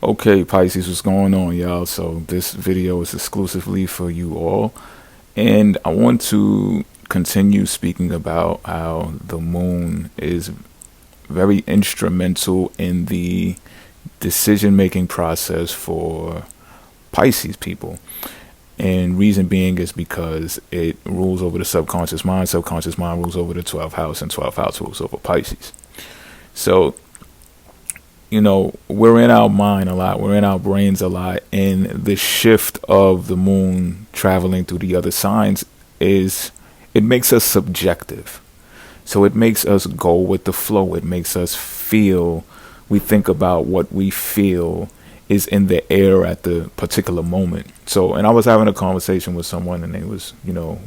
Okay, Pisces, what's going on, y'all? So this video is exclusively for you all, and I want to continue speaking about how the moon is very instrumental in the decision-making process for Pisces people. And reason being is because it rules over the subconscious mind rules over the 12th house, and 12th house rules over Pisces. So we're in our mind a lot, we're in our brains a lot, and the shift of the moon traveling through the other signs it makes us subjective. So it makes us go with the flow. It makes us feel, we think about what we feel is in the air at the particular moment. So, and I was having a conversation with someone, and it was,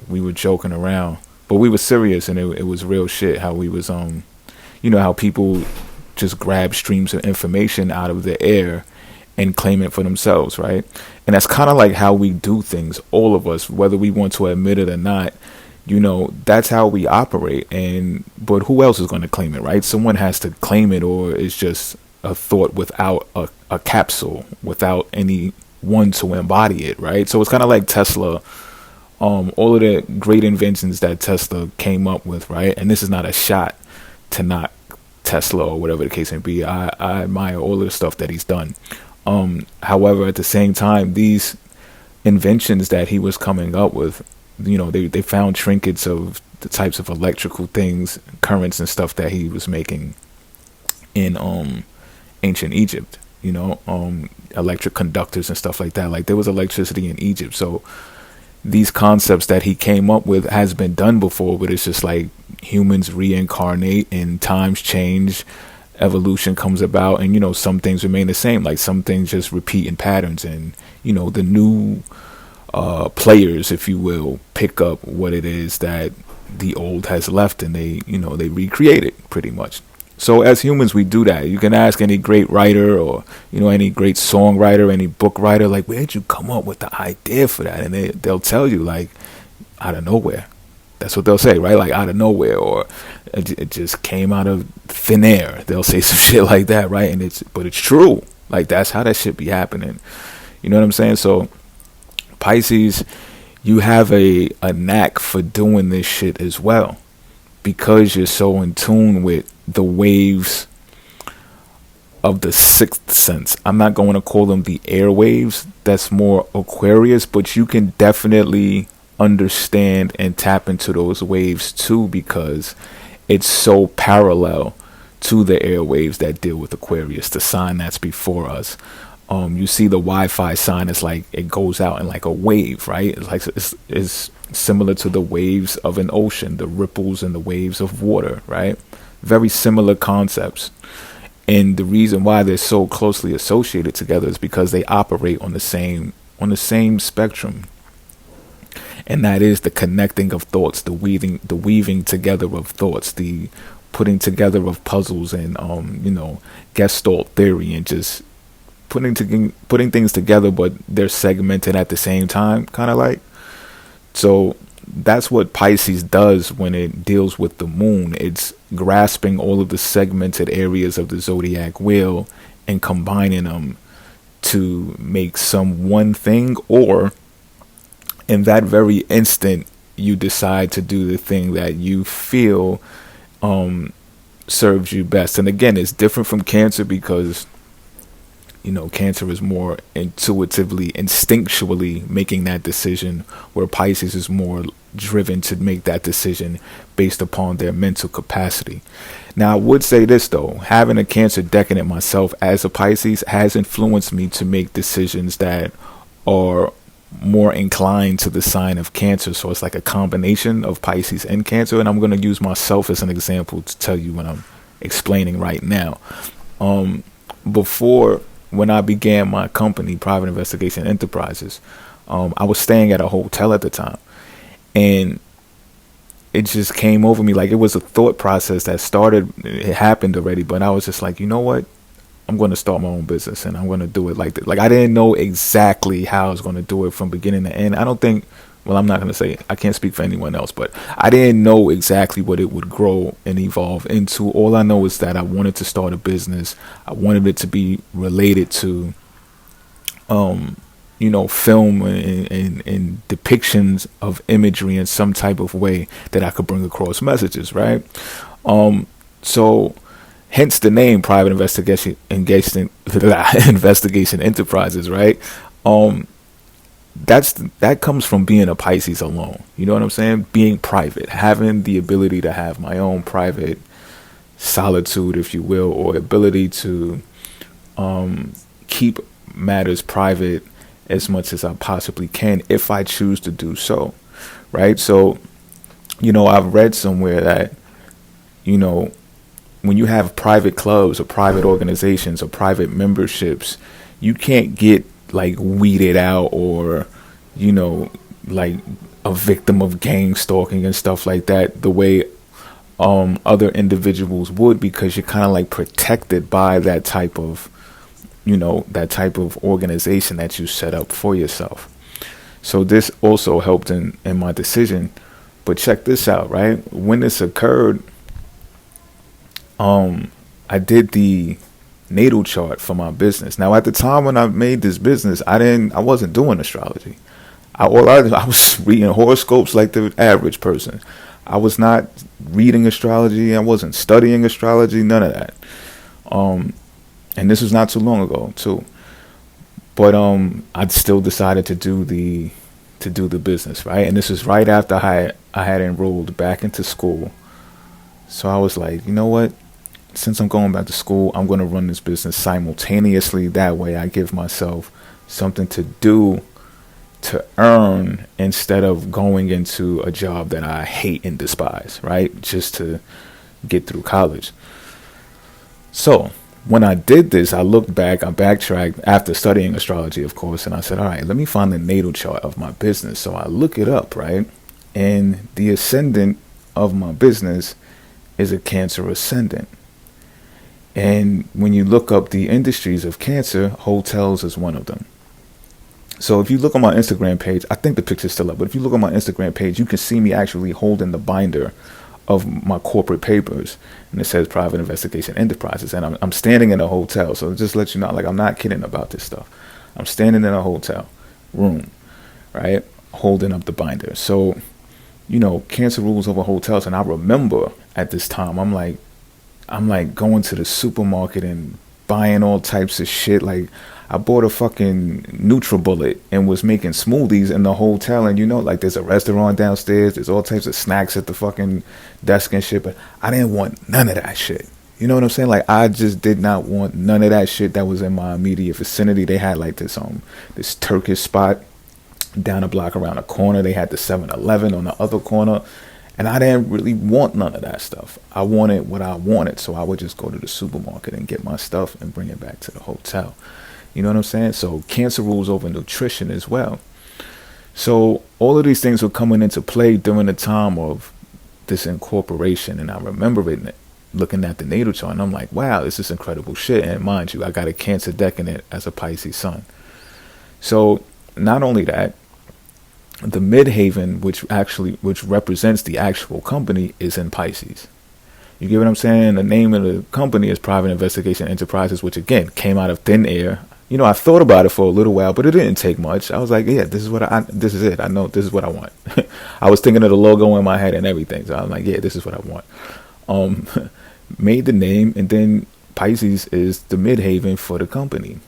we were joking around, but we were serious, and it was real shit how we was, how people just grab streams of information out of the air and claim it for themselves, right? And that's kind of like how we do things, all of us, whether we want to admit it or not. That's how we operate. But who else is going to claim it, right? Someone has to claim it, or it's just a thought without a capsule, without anyone to embody it, right? So it's kind of like Tesla, all of the great inventions that Tesla came up with, right? And this is not a shot to knock Tesla or whatever the case may be. I admire all of the stuff that he's done. However, at the same time, these inventions that he was coming up with, they found trinkets of the types of electrical things, currents and stuff that he was making in ancient Egypt, electric conductors and stuff like that. Like, there was electricity in Egypt. So these concepts that he came up with has been done before, but it's just like humans reincarnate and times change, evolution comes about, and some things remain the same. Like, some things just repeat in patterns, and the new players, if you will, pick up what it is that the old has left, and they recreate it pretty much. So as humans, we do that. You can ask any great writer, or any great songwriter, any book writer, like, where'd you come up with the idea for that? And they'll tell you, like, out of nowhere. That's what they'll say, right? Like, out of nowhere, or it just came out of thin air. They'll say some shit like that, right? But it's true. Like, that's how that shit be happening. You know what I'm saying? So Pisces, you have a knack for doing this shit as well, because you're so in tune with the waves of the sixth sense. I'm not going to call them the airwaves. That's more Aquarius, but you can definitely understand and tap into those waves too, because it's so parallel to the airwaves that deal with Aquarius, the sign that's before us. You see the Wi-Fi sign, it's like it goes out in like a wave, right? It's like it's similar to the waves of an ocean, the ripples and the waves of water, right? Very similar concepts. And the reason why they're so closely associated together is because they operate on the same spectrum. And that is the connecting of thoughts, the weaving together of thoughts, the putting together of puzzles, and Gestalt theory, and just putting things together, but they're segmented at the same time, kind of like. So that's what Pisces does when it deals with the moon. It's grasping all of the segmented areas of the zodiac wheel and combining them to make some one thing, or in that very instant you decide to do the thing that you feel serves you best. And again, it's different from Cancer, because Cancer is more intuitively, instinctually making that decision, where Pisces is more driven to make that decision based upon their mental capacity. Now, I would say this though, having a Cancer decadent myself as a Pisces has influenced me to make decisions that are more inclined to the sign of Cancer. So it's like a combination of Pisces and Cancer, and I'm going to use myself as an example to tell you what I'm explaining right now. Before, when I began my company, Private Investigation Enterprises, I was staying at a hotel at the time, and it just came over me like it was a thought process that started. It happened already, but I was just like, you know what? I'm going to start my own business, and I'm going to do it like that. Like, I didn't know exactly how I was going to do it from beginning to end. I don't think, well, I'm not going to say, I can't speak for anyone else, but I didn't know exactly what it would grow and evolve into. All I know is that I wanted to start a business. I wanted it to be related to um, film and depictions of imagery in some type of way that I could bring across messages, right? Um, so hence the name Private Investigation Engagement Investigation Enterprises, right? Um, that comes from being a Pisces alone. You know what I'm saying? Being private, having the ability to have my own private solitude, if you will, or ability to keep matters private as much as I possibly can if I choose to do so, right? So, I've read somewhere that, you know, when you have private clubs or private organizations or private memberships, you can't get like weeded out or, you know, like a victim of gang stalking and stuff like that the way other individuals would, because you're kind of like protected by that type of organization that you set up for yourself. So this also helped in my decision. But check this out, right? When this occurred, I did the natal chart for my business. Now, at the time when I made this business, I wasn't doing astrology. I was reading horoscopes like the average person. I was not reading astrology. I wasn't studying astrology. None of that. And this was not too long ago, too. But I still decided to do the business, right? And this was right after I had enrolled back into school. So I was like, you know what? Since I'm going back to school, I'm going to run this business simultaneously. That way I give myself something to do, to earn, instead of going into a job that I hate and despise, right? Just to get through college. So when I did this, I looked back, I backtracked after studying astrology, of course, and I said, all right, let me find the natal chart of my business. So I look it up, right? And the ascendant of my business is a Cancer ascendant. And when you look up the industries of Cancer, hotels is one of them. So if you look on my Instagram page, I think the picture's still up, but if you look on my Instagram page, you can see me actually holding the binder of my corporate papers, and it says Private Investigation Enterprises, and I'm standing in a hotel. So just let you know, like, I'm not kidding about this stuff. I'm standing in a hotel room, right, holding up the binder. So, Cancer rules over hotels, and I remember at this time, I'm like going to the supermarket and buying all types of shit. Like, I bought a fucking NutriBullet and was making smoothies in the hotel. And like, there's a restaurant downstairs. There's all types of snacks at the fucking desk and shit. But I didn't want none of that shit. You know what I'm saying? Like, I just did not want none of that shit that was in my immediate vicinity. They had like this Turkish spot down a block around the corner. They had the 7-Eleven on the other corner. And I didn't really want none of that stuff. I wanted what I wanted. So I would just go to the supermarket and get my stuff and bring it back to the hotel. You know what I'm saying? So Cancer rules over nutrition as well. So all of these things were coming into play during the time of this incorporation. And I remember it, looking at the natal chart, and I'm like, wow, this is incredible shit. And mind you, I got a Cancer decadent as a Pisces sun. So not only that, the midhaven, which represents the actual company, is in Pisces. You get what I'm saying? The name of the company is Private Investigation Enterprises, which again came out of thin air. I thought about it for a little while, but it didn't take much. I was like, yeah, this is it. I know this is what I want. I was thinking of the logo in my head and everything. So I'm like, yeah, this is what I want. Made the name, and then Pisces is the midhaven for the company,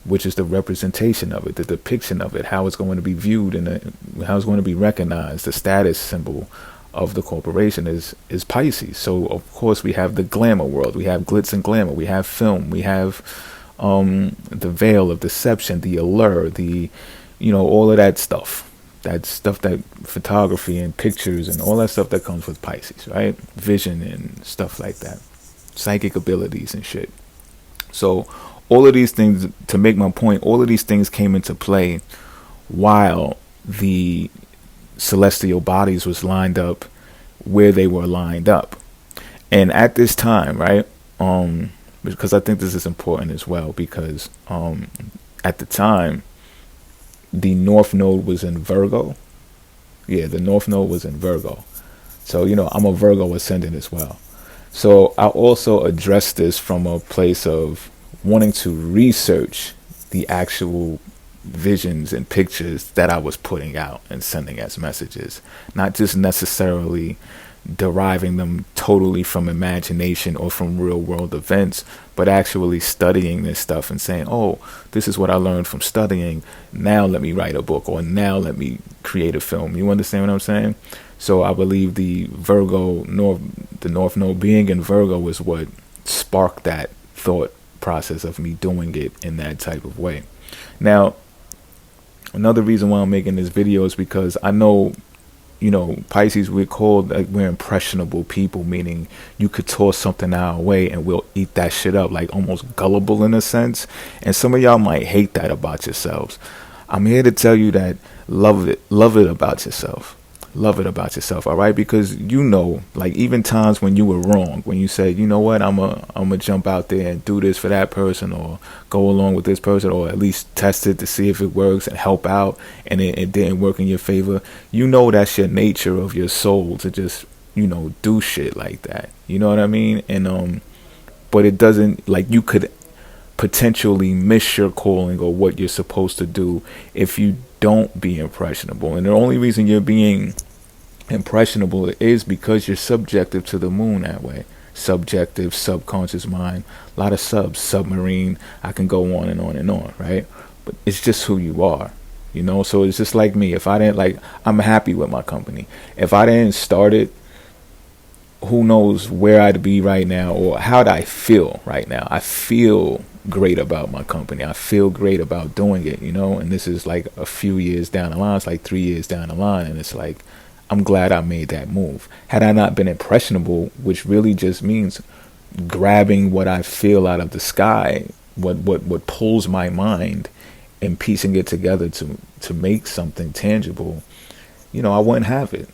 which is the representation of it, the depiction of it, how it's going to be viewed and how it's going to be recognized. The status symbol of the corporation is Pisces. So of course we have the glamour world, we have glitz and glamour, we have film, we have the veil of deception, the allure, all of that stuff. That photography and pictures and all that stuff that comes with Pisces, right? Vision and stuff like that, psychic abilities and shit. So all of these things, to make my point, all of these things came into play while the celestial bodies was lined up where they were lined up. And at this time, right, because I think this is important as well, because at the time, the North Node was in Virgo. Yeah, the North Node was in Virgo. So, I'm a Virgo ascendant as well. So I also address this from a place of wanting to research the actual visions and pictures that I was putting out and sending as messages, not just necessarily deriving them totally from imagination or from real world events, but actually studying this stuff and saying, oh, this is what I learned from studying. Now let me write a book, or now let me create a film. You understand what I'm saying? So I believe the North Node being in Virgo is what sparked that thought process of me doing it in that type of way. Now, another reason why I'm making this video is because I know, Pisces, we're impressionable people, meaning you could toss something our way and we'll eat that shit up, like almost gullible in a sense. And some of y'all might hate that about yourselves. I'm here to tell you that love it about yourself. Love it about yourself, all right? Because like even times when you were wrong, when you said, you know what, I'm a jump out there and do this for that person, or go along with this person, or at least test it to see if it works and help out, and it didn't work in your favor. That's your nature of your soul to just, do shit like that. You know what I mean? And but it doesn't, like, you could potentially miss your calling or what you're supposed to do if you don't be impressionable. And the only reason you're being impressionable is because you're subjective to the moon that way. Subjective, subconscious mind, a lot of submarine. I can go on and on and on, right? But it's just who you are, so it's just like me. If I didn't, I'm happy with my company. If I didn't start it, who knows where I'd be right now, or how'd I feel right now. I feel great about my company. I feel great about doing it, and this is like a few years down the line. It's like 3 years down the line, and it's like, I'm glad I made that move. Had I not been impressionable, which really just means grabbing what I feel out of the sky, what pulls my mind, and piecing it together to make something tangible, I wouldn't have it,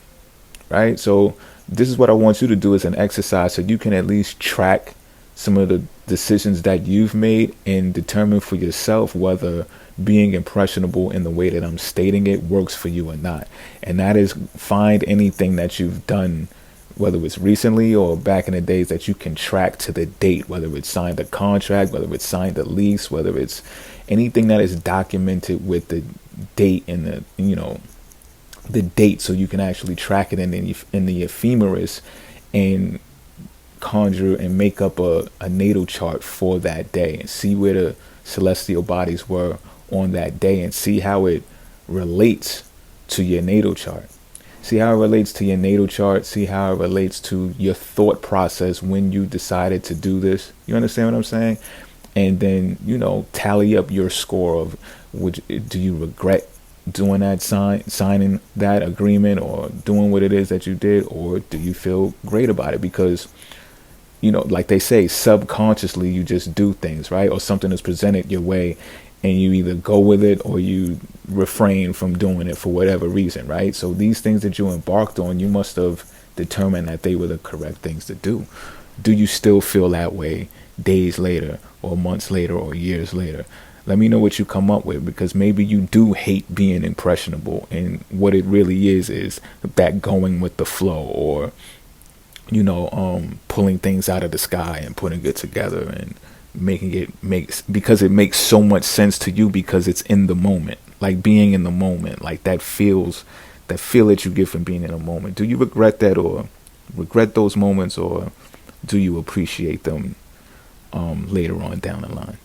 right? So this is what I want you to do as an exercise, so you can at least track some of the decisions that you've made and determine for yourself whether being impressionable in the way that I'm stating it works for you or not. And that is, find anything that you've done, whether it's recently or back in the days, that you can track to the date, whether it's signed a contract, whether it's signed a lease, whether it's anything that is documented with the date and the date, so you can actually track it in the ephemeris and conjure and make up a natal chart for that day, and see where the celestial bodies were on that day, and see how it relates to your natal chart. See how it relates to your natal chart. See how it relates to your thought process when you decided to do this. You understand what I'm saying? And then, tally up your score of, do you regret doing that, signing that agreement, or doing what it is that you did, or do you feel great about it? Because, like they say, subconsciously you just do things, right? Or something is presented your way, and you either go with it or you refrain from doing it for whatever reason, right? So these things that you embarked on, you must have determined that they were the correct things to do. Do you still feel that way days later, or months later, or years later? Let me know what you come up with, because maybe you do hate being impressionable, and what it really is that going with the flow, or pulling things out of the sky and putting it together and because it makes so much sense to you, because it's in the moment, like being in the moment, like that feel that you get from being in a moment. Do you regret that, or regret those moments, or do you appreciate them later on down the line?